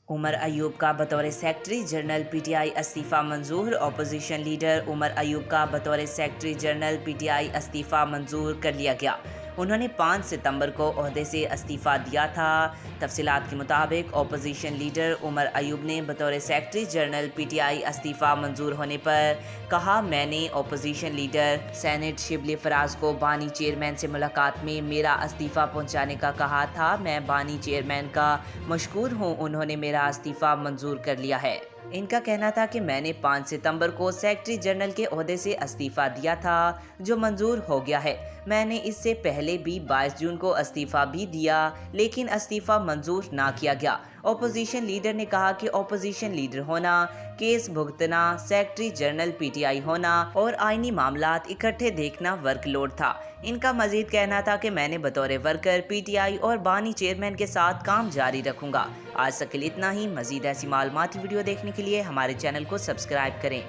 उमर अयूब का बतौर secretary general PTI इस्तीफ़ा मंजूर। अपोजिशन लीडर उमर अयूब का बतौर सेक्रेटरी जनरल पीटीआई इस्तीफ़ा मंजूर कर लिया गया। उन्होंने 5 सितंबर को ओहदे से इस्तीफ़ा दिया था। तफसीलात के मुताबिक अपोजिशन लीडर उमर अयूब ने बतौर सेक्रेटरी जनरल पीटीआई इस्तीफ़ा मंजूर होने पर कहा, मैंने opposition leader senate Shibli Faraz को बानी चेयरमैन से मुलाकात में मेरा इस्तीफ़ा पहुंचाने का कहा था। मैं बानी चेयरमैन का मशकूर हूं, उन्होंने मेरा इस्तीफ़ा मंजूर कर लिया है। इनका कहना था कि मैंने 5 सितंबर को सेक्रेटरी जनरल के ओहदे से इस्तीफ़ा दिया था, जो मंजूर हो गया है। मैंने इससे पहले भी 22 जून को इस्तीफ़ा भी दिया, लेकिन इस्तीफ़ा मंजूर ना किया गया। अपोजिशन लीडर ने कहा कि अपोजिशन लीडर होना, केस भुगतना, सेक्रेटरी जनरल पीटीआई होना और आईनी मामलात इकट्ठे देखना वर्कलोड था। इनका मजीद कहना था कि मैंने बतौर वर्कर पीटीआई और बानी चेयरमैन के साथ काम जारी रखूंगा। आज तक के लिए इतना ही। मजीद ऐसी मालूमाती वीडियो देखने के लिए हमारे चैनल को सब्सक्राइब करें।